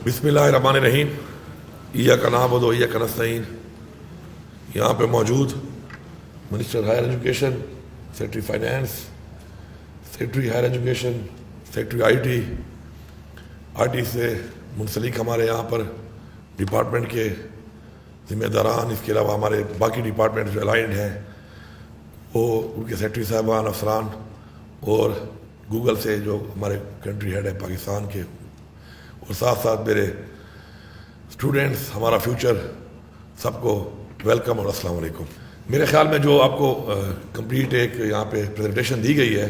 بسم اللہ الرحمن الرحیم۔ ایاک نعبد و ایاک نستعین۔ یہاں پہ موجود minister higher education, secretary finance, secretary higher education, secretary I T سے منسلک ہمارے یہاں پر ڈپارٹمنٹ کے ذمہ داران، اس کے علاوہ ہمارے باقی ڈپارٹمنٹ جو الائنڈ ہیں وہ ان کے سیکرٹری صاحبان، افسران، اور گوگل سے جو ہمارے کنٹری ہیڈ ہے پاکستان کے، اور ساتھ ساتھ میرے اسٹوڈنٹس، ہمارا فیوچر، سب کو ویلکم اور السلام علیکم۔ میرے خیال میں جو آپ کو کمپلیٹ ایک یہاں پہ پریزنٹیشن دی گئی ہے،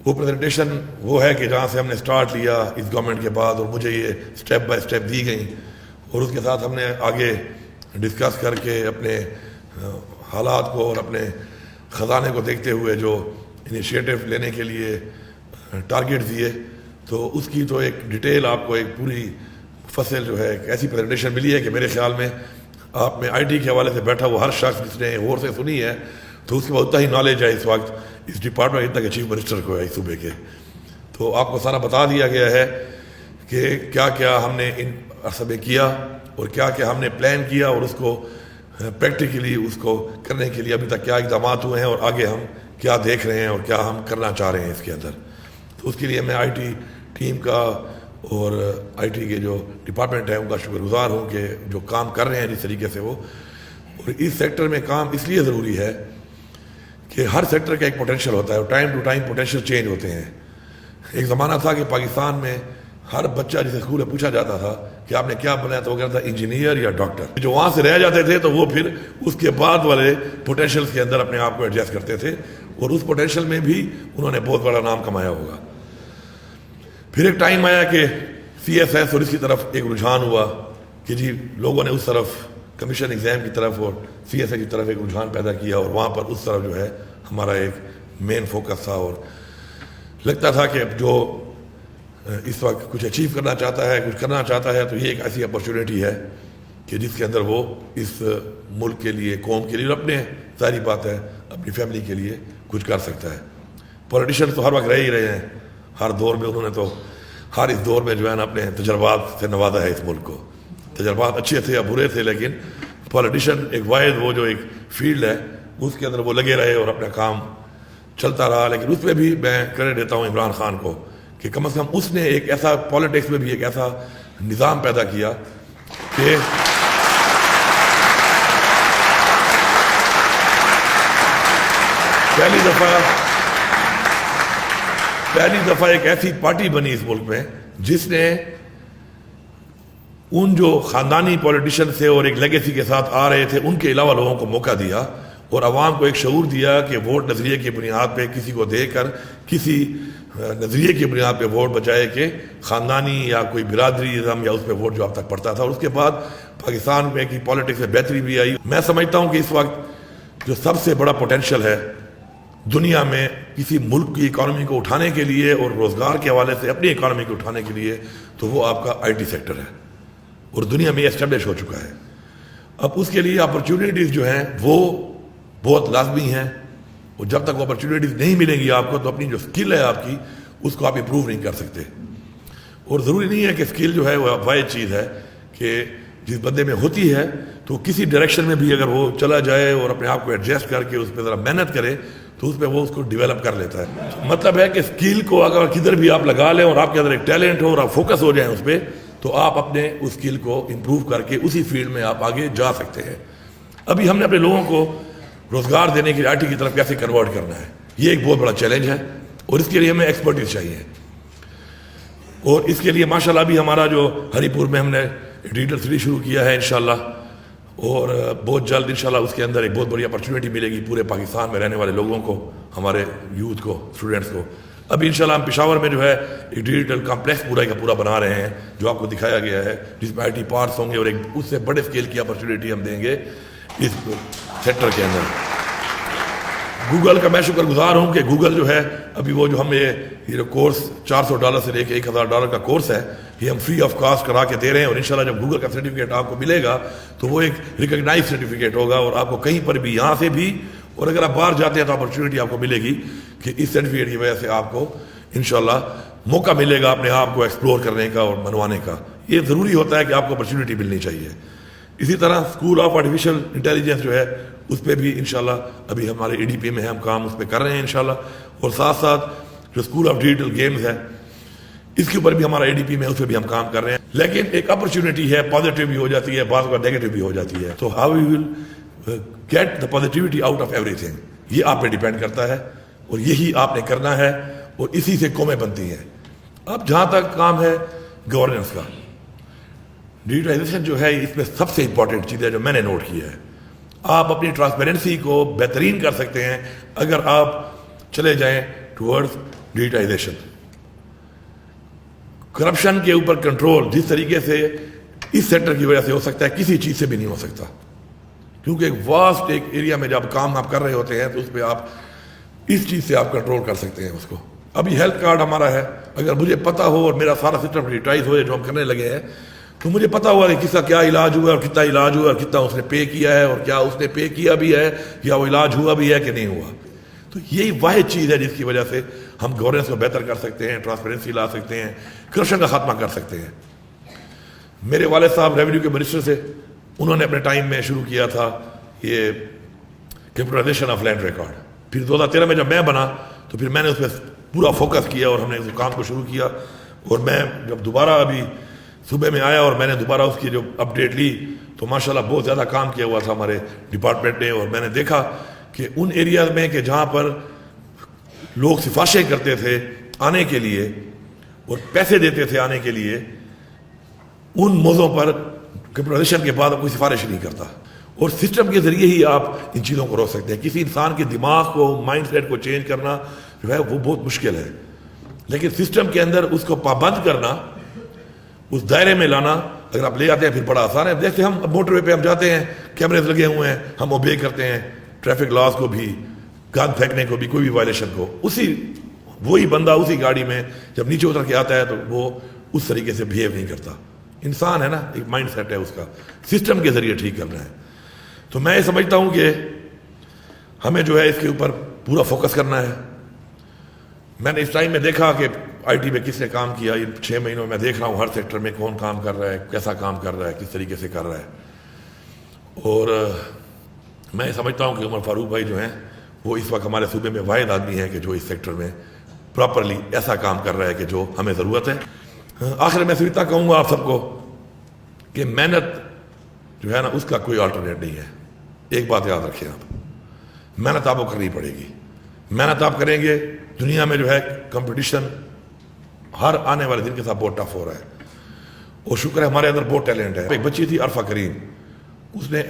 وہ پریزنٹیشن وہ ہے کہ جہاں سے ہم نے سٹارٹ لیا اس گورنمنٹ کے بعد، اور مجھے یہ سٹیپ بائی سٹیپ دی گئیں، اور اس کے ساتھ ہم نے آگے ڈسکس کر کے اپنے حالات کو اور اپنے خزانے کو دیکھتے ہوئے جو انیشیٹو لینے کے لیے ٹارگیٹ دیے، تو اس کی تو ایک ڈیٹیل آپ کو ایک پوری فصل جو ہے ایک ایسی پریزنٹیشن ملی ہے کہ میرے خیال میں آپ میں آئی ٹی کے حوالے سے بیٹھا وہ ہر شخص جس نے غور سے سنی ہے تو اس کے بعد اتنا ہی نالج ہے اس وقت اس ڈپارٹمنٹ اتنا کہ چیف منسٹر کو ہے اس صوبے کے، تو آپ کو سارا بتا دیا گیا ہے کہ کیا کیا ہم نے ان عرصے میں کیا اور کیا کیا ہم نے پلان کیا، اور اس کو پریکٹیکلی اس کو کرنے کے لیے ابھی تک کیا اقدامات ہوئے ہیں، اور آگے ہم کیا دیکھ رہے ہیں اور کیا ہم کرنا چاہ رہے ہیں اس کے اندر۔ تو اس کے لیے میں آئی ٹی ٹیم کا اور آئی ٹی کے جو ڈپارٹمنٹ ہے ان کا شکر گزار ہوں کہ جو کام کر رہے ہیں جس طریقے سے وہ، اور اس سیکٹر میں کام اس لیے ضروری ہے کہ ہر سیکٹر کا ایک پوٹینشیل ہوتا ہے اور time to time potential change ہوتے ہیں۔ ایک زمانہ تھا کہ پاکستان میں ہر بچہ جسے اسکول میں پوچھا جاتا تھا کہ آپ نے کیا بنایا تو وہ کہتا تھا انجینئر یا ڈاکٹر، جو وہاں سے رہ جاتے تھے تو وہ پھر اس کے بعد والے پوٹینشیلس کے اندر اپنے آپ کو ایڈجسٹ کرتے تھے، اور اس پوٹینشیل میں بھی انہوں نے بہت بڑا نام کمایا ہوگا۔ پھر ایک ٹائم آیا کہ سی ایس ایس اور اس کی طرف ایک رجحان ہوا کہ جی لوگوں نے اس طرف کمیشن ایگزام کی طرف اور سی ایس ایس کی طرف ایک رجحان پیدا کیا، اور وہاں پر اس طرف جو ہے ہمارا ایک مین فوکس تھا، اور لگتا تھا کہ جو اس وقت کچھ اچیو کرنا چاہتا ہے، کچھ کرنا چاہتا ہے، تو یہ ایک ایسی اپرچونیٹی ہے کہ جس کے اندر وہ اس ملک کے لیے، قوم کے لیے، اور اپنے ظاہری بات ہے اپنی فیملی کے لیے کچھ کر سکتا ہے۔ پولیٹیشین تو ہر وقت رہ ہی رہے ہیں، ہر دور میں انہوں نے تو ہر اس دور میں جو ہے نا اپنے تجربات سے نوازا ہے اس ملک کو۔ تجربات اچھے تھے یا برے تھے، لیکن پولیٹیشین ایک واحد وہ جو ایک فیلڈ ہے اس کے اندر وہ لگے رہے اور اپنا کام چلتا رہا۔ لیکن اس میں بھی میں کریڈٹ دیتا ہوں عمران خان کو کہ کم از کم اس نے ایک ایسا پالیٹکس میں بھی ایک ایسا نظام پیدا کیا کہ پہلی دفعہ ایک ایسی پارٹی بنی اس ملک میں جس نے ان جو خاندانی پولیٹیشین سے اور ایک لیگیسی کے ساتھ آ رہے تھے ان کے علاوہ لوگوں کو موقع دیا، اور عوام کو ایک شعور دیا کہ ووٹ نظریے کی بنیاد پہ کسی کو دے کر، کسی نظریے کی بنیاد پہ ووٹ بجائے کہ خاندانی یا کوئی برادری ازم یا اس پہ ووٹ جو اب تک پڑتا تھا۔ اور اس کے بعد پاکستان میں کی پالیٹکس میں بہتری بھی آئی۔ میں سمجھتا ہوں کہ اس وقت جو سب سے بڑا پوٹینشیل ہے دنیا میں کسی ملک کی اکانومی کو اٹھانے کے لیے اور روزگار کے حوالے سے اپنی اکانومی کو اٹھانے کے لیے، تو وہ آپ کا آئی ٹی سیکٹر ہے، اور دنیا میں یہ اسٹیبلش ہو چکا ہے۔ اب اس کے لیے اپرچونیٹیز جو ہیں وہ بہت لازمی ہیں، اور جب تک وہ اپرچونیٹیز نہیں ملیں گی آپ کو تو اپنی جو اسکل ہے آپ کی اس کو آپ امپروو نہیں کر سکتے۔ اور ضروری نہیں ہے کہ اسکل جو ہے وہ واحد چیز ہے کہ جس بندے میں ہوتی ہے تو کسی ڈائریکشن میں بھی اگر وہ چلا جائے اور اپنے آپ کو ایڈجسٹ کر کے اس پہ ذرا محنت کرے تو اس پہ وہ اس کو ڈیولپ کر لیتا ہے۔ مطلب ہے کہ اسکل کو اگر کدھر بھی آپ لگا لیں اور آپ کے اندر ایک ٹیلنٹ ہو اور آپ فوکس ہو جائیں اس پہ، تو آپ اپنے اس اسکل کو امپروو کر کے اسی فیلڈ میں آپ آگے جا سکتے ہیں۔ ابھی ہم نے اپنے لوگوں کو روزگار دینے کی آئی ٹی کی طرف کیسے کنورٹ کرنا ہے، یہ ایک بہت بڑا چیلنج ہے، اور اس کے لیے ہمیں ایکسپرٹیز چاہیے۔ اور اس کے لیے ماشاءاللہ ابھی ہمارا جو ہری پور میں ہم نے ڈیجیٹل سٹی شروع کیا ہے انشاءاللہ، اور بہت جلد انشاءاللہ اس کے اندر ایک بہت بڑی اپرچونیٹی ملے گی پورے پاکستان میں رہنے والے لوگوں کو، ہمارے یوتھ کو، اسٹوڈنٹس کو۔ ابھی انشاءاللہ ہم پشاور میں جو ہے ایک ڈیجیٹل کمپلیکس پورا کا پورا بنا رہے ہیں جو آپ کو دکھایا گیا ہے، جس میں آئی ٹی پارٹس ہوں گے، اور ایک اس سے بڑے اسکیل کی اپرچونیٹی ہم دیں گے اس سیکٹر کے اندر۔ گوگل کا میں شکر گزار ہوں کہ گوگل جو ہے ابھی وہ جو ہم یہ جو کورس $400 سے لے کے $1000 کا کورس ہے، یہ ہم فری آف کاسٹ کرا کے دے رہے ہیں، اور انشاءاللہ جب گوگل کا سرٹیفکیٹ آپ کو ملے گا تو وہ ایک ریکگنائز سرٹیفکیٹ ہوگا، اور آپ کو کہیں پر بھی یہاں سے بھی، اور اگر آپ باہر جاتے ہیں تو اپرچونیٹی آپ کو ملے گی کہ اس سرٹیفکیٹ کی وجہ سے آپ کو انشاءاللہ موقع ملے گا اپنے آپ کو ایکسپلور کرنے کا اور منوانے کا۔ یہ ضروری ہوتا ہے کہ آپ کو اپرچونٹی ملنی چاہیے. اسی طرح اسکول آف آرٹیفیشل انٹیلیجنس جو ہے اس پہ بھی انشاءاللہ ابھی ہمارے ADP میں ہم کام اس پہ کر رہے ہیں انشاءاللہ. اور ساتھ ساتھ جو اسکول آف ڈیجیٹل گیمز ہے اس کے اوپر بھی ہمارا ADP میں اس پہ بھی ہم کام کر رہے ہیں. لیکن ایک اپرچونٹی ہے, پازیٹیو بھی ہو جاتی ہے, بعض کا نیگیٹو بھی ہو جاتی ہے. تو how you will get the positivity out of ایوری تھنگ, یہ آپ پہ ڈیپینڈ کرتا ہے اور یہی آپ نے کرنا ہے اور اسی سے قومیں بنتی ہیں. اب جہاں تک کام ہے گورننس کا, ڈیجیٹائزیشن جو ہے اس میں سب سے امپورٹنٹ چیز ہے جو میں نے نوٹ کیا ہے. آپ اپنی ٹرانسپیرنسی کو بہترین کر سکتے ہیں اگر آپ چلے جائیں ٹورڈز ڈیجیٹائزیشن. کرپشن کے اوپر کنٹرول جس طریقے سے اس سیکٹر کی وجہ سے ہو سکتا ہے کسی چیز سے بھی نہیں ہو سکتا, کیونکہ ایک واسٹ ایک ایریا میں جب کام آپ کر رہے ہوتے ہیں تو اس پہ آپ اس چیز سے آپ کنٹرول کر سکتے ہیں اس کو. ابھی ہیلتھ کارڈ ہمارا ہے, اگر مجھے پتہ ہو اور میرا سارا سسٹم ڈیجیٹائز ہو جائے جو ہم کرنے لگے ہیں تو مجھے پتہ ہوا کہ کس کا کیا علاج ہوا ہے اور کتنا علاج ہوا ہے اور کتنا اس نے پے کیا ہے اور کیا اس نے پے کیا بھی ہے یا وہ علاج ہوا بھی ہے کہ نہیں ہوا. تو یہی واحد چیز ہے جس کی وجہ سے ہم گورننس کو بہتر کر سکتے ہیں, ٹرانسپیرنسی لا سکتے ہیں, کرپشن کا خاتمہ کر سکتے ہیں. میرے والد صاحب ریونیو کے منسٹر سے, انہوں نے اپنے ٹائم میں شروع کیا تھا یہ کمپیوٹرائزیشن آف لینڈ ریکارڈ. پھر 2013 میں جب میں بنا تو پھر میں نے اس پہ پورا فوکس کیا اور ہم نے اس کام کو شروع کیا. اور میں جب دوبارہ ابھی صبح میں آیا اور میں نے دوبارہ اس کی جو اپڈیٹ لی تو ماشاءاللہ بہت زیادہ کام کیا ہوا تھا ہمارے ڈپارٹمنٹ نے. اور میں نے دیکھا کہ ان ایریاز میں کہ جہاں پر لوگ سفارشیں کرتے تھے آنے کے لیے اور پیسے دیتے تھے آنے کے لیے, ان موضوعوں پر کمپیوٹرائزیشن کے بعد کوئی سفارش نہیں کرتا. اور سسٹم کے ذریعے ہی آپ ان چیزوں کو روک سکتے ہیں. کسی انسان کے دماغ کو, مائنڈ سیٹ کو چینج کرنا جو ہے وہ بہت مشکل ہے, لیکن سسٹم کے اندر اس کو پابند کرنا, اس دائرے میں لانا اگر آپ لے آتے ہیں پھر بڑا آسان ہے. دیکھتے ہم موٹر وے پہ ہم جاتے ہیں, کیمرے لگے ہوئے ہیں, ہم اوبے کرتے ہیں ٹریفک لاز کو بھی, گن پھینکنے کو بھی, کوئی بھی وائلیشن کو. وہی بندہ اسی گاڑی میں جب نیچے اتر کے آتا ہے تو وہ اس طریقے سے بہیو نہیں کرتا. انسان ہے نا, ایک مائنڈ سیٹ ہے اس کا, سسٹم کے ذریعے ٹھیک کرنا ہے. تو میں یہ سمجھتا ہوں کہ ہمیں جو ہے اس کے اوپر پورا فوکس کرنا ہے. میں نے اس ٹائم میں دیکھا کہ IT میں کس نے کام کیا. ان 6 مہینوں میں دیکھ رہا ہوں ہر سیکٹر میں کون کام کر رہا ہے, کیسا کام کر رہا ہے, کس طریقے سے کر رہا ہے. اور میں سمجھتا ہوں کہ عمر فاروق بھائی جو ہیں وہ اس وقت ہمارے صوبے میں واحد آدمی ہیں کہ جو اس سیکٹر میں پراپرلی ایسا کام کر رہا ہے کہ جو ہمیں ضرورت ہے. آخر میں صرف اتنا کہوں گا آپ سب کو کہ محنت جو ہے نا اس کا کوئی آلٹرنیٹ نہیں ہے. ایک بات یاد رکھیں آپ, محنت آپ کو کرنی پڑے گی. محنت آپ کریں گے, دنیا میں جو ہے کمپٹیشن ہر آنے والے دن کے ساتھ بہت ٹف ہو رہا ہے. اور شکر ہے ہمارے اندر بہت ٹیلنٹ ہے. ایک بچی تھی عرفہ کریم, اس نے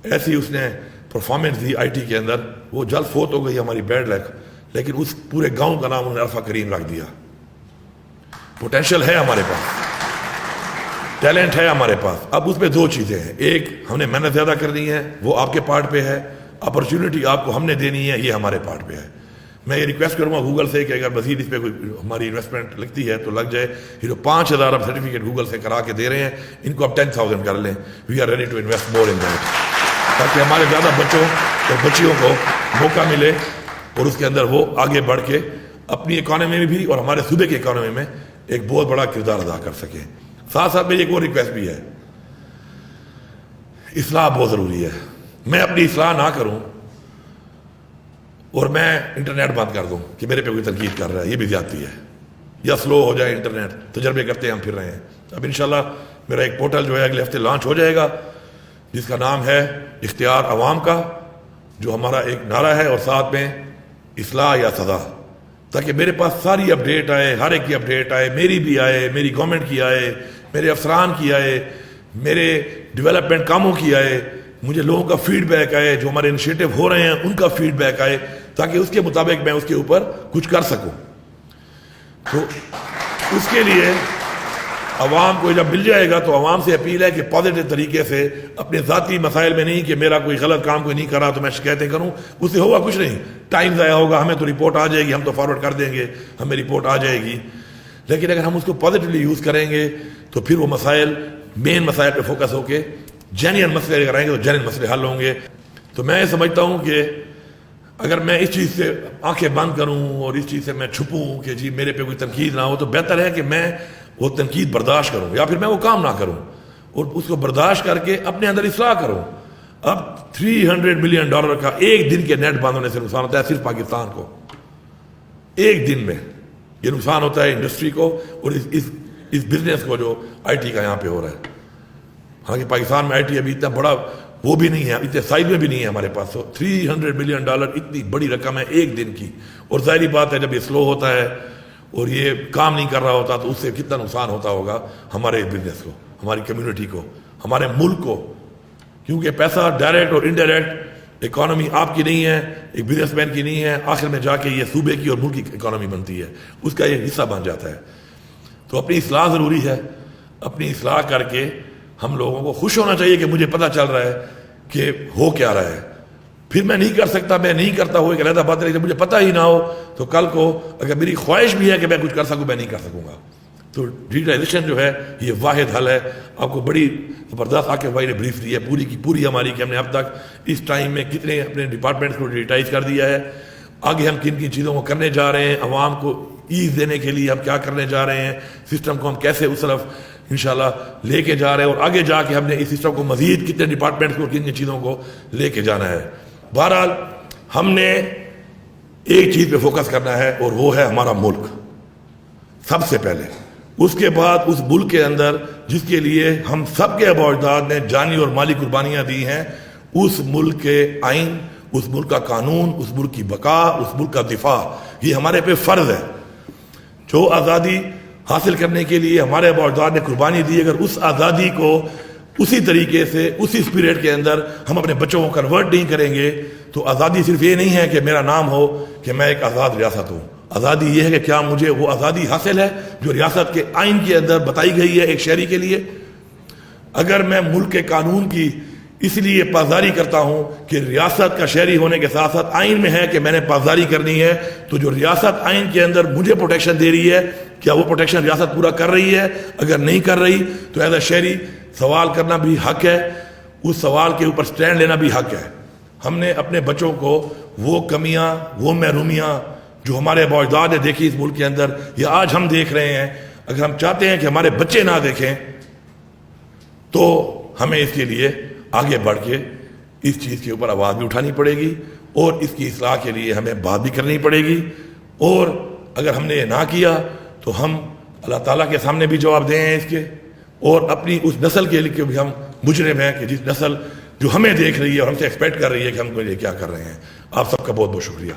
ایسی اس نے پرفارمنس دی IT کے اندر, وہ جلد فوت ہو گئی ہماری بیڈ لک, لیکن اس پورے گاؤں کا نام انہوں نے عرفہ کریم رکھ دیا. پوٹینشیل ہے ہمارے پاس, ٹیلنٹ ہے ہمارے پاس. اب اس میں 2 چیزیں ہیں, ایک ہم نے محنت زیادہ کرنی ہے, وہ آپ کے پارٹ پہ ہے. اپرچونٹی آپ کو ہم نے دینی ہے, یہ ہمارے پارٹ پہ ہے. میں یہ ریکویسٹ کروں گا گوگل سے کہ اگر مزید اس پہ کوئی ہماری انویسٹمنٹ لگتی ہے تو لگ جائے. یہ جو 5000 اب سرٹیفکیٹ گوگل سے کرا کے دے رہے ہیں, ان کو اب 10,000 کر لیں. We are ready to invest more in that, تاکہ ہمارے زیادہ بچوں اور بچیوں کو موقع ملے اور اس کے اندر وہ آگے بڑھ کے اپنی اکانومی میں بھی اور ہمارے صوبے کی اکانومی میں ایک بہت بڑا کردار ادا کر سکیں. ساتھ ساتھ میری ایک اور ریکویسٹ بھی ہے, اصلاح بہت ضروری ہے. میں اپنی اصلاح نہ کروں اور میں انٹرنیٹ بند کر دوں کہ میرے پہ کوئی تنقید کر رہا ہے, یہ بھی زیادتی ہے. یا سلو ہو جائے انٹرنیٹ, تجربے کرتے ہیں ہم پھر رہے ہیں. اب انشاءاللہ میرا ایک پورٹل جو ہے اگلے ہفتے لانچ ہو جائے گا جس کا نام ہے اختیار عوام کا, جو ہمارا ایک نعرہ ہے اور ساتھ میں اصلاح یا سزا, تاکہ میرے پاس ساری اپڈیٹ آئے, ہر ایک کی اپڈیٹ آئے, میری بھی آئے, میری گورنمنٹ کی آئے, میرے افسران کی آئے, میرے ڈیولپمنٹ کاموں کی آئے, مجھے لوگوں کا فیڈ بیک آئے, جو ہمارے انیشیٹو ہو رہے ہیں ان کا فیڈ بیک آئے, تاکہ اس کے مطابق میں اس کے اوپر کچھ کر سکوں. تو اس کے لیے عوام کو جب مل جائے گا تو عوام سے اپیل ہے کہ پازیٹیو طریقے سے, اپنے ذاتی مسائل میں نہیں کہ میرا کوئی غلط کام کوئی نہیں کرا تو میں شکایتیں کروں, اس سے ہوگا کچھ نہیں. ٹائم ضائع ہوگا, ہمیں تو رپورٹ آ جائے گی, ہم تو فارورڈ کر دیں گے, ہمیں رپورٹ آ جائے گی. لیکن اگر ہم اس کو پازیٹیولی یوز کریں گے تو پھر وہ مسائل, مین مسائل پہ فوکس ہو کے جینین مسئلے اگر آئیں گے تو جینین مسئلے حل ہوں گے. تو میں سمجھتا ہوں کہ اگر میں اس چیز سے آنکھیں بند کروں اور اس چیز سے میں چھپوں کہ جی میرے پہ کوئی تنقید نہ ہو, تو بہتر ہے کہ میں وہ تنقید برداشت کروں یا پھر میں وہ کام نہ کروں اور اس کو برداشت کر کے اپنے اندر اصلاح کروں. اب $300 ملین کا ایک دن کے نیٹ بند ہونے سے نقصان ہوتا ہے صرف پاکستان کو. ایک دن میں یہ نقصان ہوتا ہے انڈسٹری کو اور اس بزنس کو جو آئی ٹی کا یہاں پہ ہو رہا ہے. حالانکہ پاکستان میں آئی ٹی ابھی اتنا بڑا وہ بھی نہیں ہے, اتنے سائز میں بھی نہیں ہے ہمارے پاس. تو $300 ملین اتنی بڑی رقم ہے ایک دن کی. اور ظاہری بات ہے جب یہ سلو ہوتا ہے اور یہ کام نہیں کر رہا ہوتا تو اس سے کتنا نقصان ہوتا ہوگا ہمارے بزنس کو, ہماری کمیونٹی کو, ہمارے ملک کو. کیونکہ پیسہ ڈائریکٹ اور انڈائریکٹ اکانومی آپ کی نہیں ہے, ایک بزنس مین کی نہیں ہے, آخر میں جا کے یہ صوبے کی اور ملک کی اکانومی بنتی ہے, اس کا یہ حصہ بن جاتا ہے. تو اپنی اصلاح ضروری ہے. اپنی اصلاح کر کے ہم لوگوں کو خوش ہونا چاہیے کہ مجھے پتہ چل رہا ہے کہ ہو کیا رہا ہے. پھر میں نہیں کر سکتا, میں نہیں کرتا ہو ایک علیحدہ بات ہے, مجھے پتہ ہی نہ ہو تو کل کو اگر میری خواہش بھی ہے کہ میں کچھ کر سکوں میں نہیں کر سکوں گا. تو ڈیجیٹائزیشن جو ہے یہ واحد حل ہے. آپ کو بڑی زبردست عاقب بھائی نے بریف دی ہے پوری کی پوری ہماری کہ ہم نے اب تک اس ٹائم میں کتنے اپنے ڈپارٹمنٹس کو ڈیجیٹائز کر دیا ہے, آگے ہم کن کن چیزوں کو کرنے جا رہے ہیں, عوام کو ایز دینے کے لیے ہم کیا کرنے جا رہے ہیں, سسٹم کو ہم کیسے اس طرف انشاءاللہ لے کے جا رہے ہیں, اور آگے جا کے ہم نے اس سسٹم کو مزید کتنے ڈپارٹمنٹس کو کن کن چیزوں کو لے کے جانا ہے. بہرحال ہم نے ایک چیز پہ فوکس کرنا ہے اور وہ ہے ہمارا ملک سب سے پہلے. اس کے بعد اس ملک کے اندر جس کے لیے ہم سب کے آباء و اجداد نے جانی اور مالی قربانیاں دی ہیں, اس ملک کے آئین, اس ملک کا قانون, اس ملک کی بقا, اس ملک کا دفاع, یہ ہمارے پہ فرض ہے. جو آزادی حاصل کرنے کے لیے ہمارے آباء و اجداد نے قربانی دی, اگر اس آزادی کو اسی طریقے سے اسی اسپرٹ کے اندر ہم اپنے بچوں کو کنورٹ نہیں کریں گے تو آزادی صرف یہ نہیں ہے کہ میرا نام ہو کہ میں ایک آزاد ریاست ہوں. آزادی یہ ہے کہ کیا مجھے وہ آزادی حاصل ہے جو ریاست کے آئین کے اندر بتائی گئی ہے ایک شہری کے لیے. اگر میں ملک کے قانون کی اس لیے پاسداری کرتا ہوں کہ ریاست کا شہری ہونے کے ساتھ ساتھ آئین میں ہے کہ میں نے پاسداری کرنی ہے, تو جو ریاست آئین کے اندر مجھے پروٹیکشن دے رہی ہے کیا وہ پروٹیکشن ریاست پورا کر رہی ہے؟ اگر نہیں کر رہی تو ایز اے شہری سوال کرنا بھی حق ہے, اس سوال کے اوپر سٹینڈ لینا بھی حق ہے. ہم نے اپنے بچوں کو وہ کمیاں, وہ محرومیاں جو ہمارے آباء و اجداد نے دیکھی اس ملک کے اندر یا آج ہم دیکھ رہے ہیں, اگر ہم چاہتے ہیں کہ ہمارے بچے نہ دیکھیں تو ہمیں اس کے لیے آگے بڑھ کے اس چیز کے اوپر آواز بھی اٹھانی پڑے گی اور اس کی اصلاح کے لیے ہمیں بات بھی کرنی پڑے گی. اور اگر ہم نے یہ نہ کیا تو ہم اللہ تعالیٰ کے سامنے بھی جواب دیں ہیں اس کے, اور اپنی اس نسل کے لیے بھی ہم مجرم ہیں کہ جس نسل جو ہمیں دیکھ رہی ہے اور ہم سے ایکسپیکٹ کر رہی ہے کہ ہم کو یہ کیا کر رہے ہیں. آپ سب کا بہت بہت شکریہ.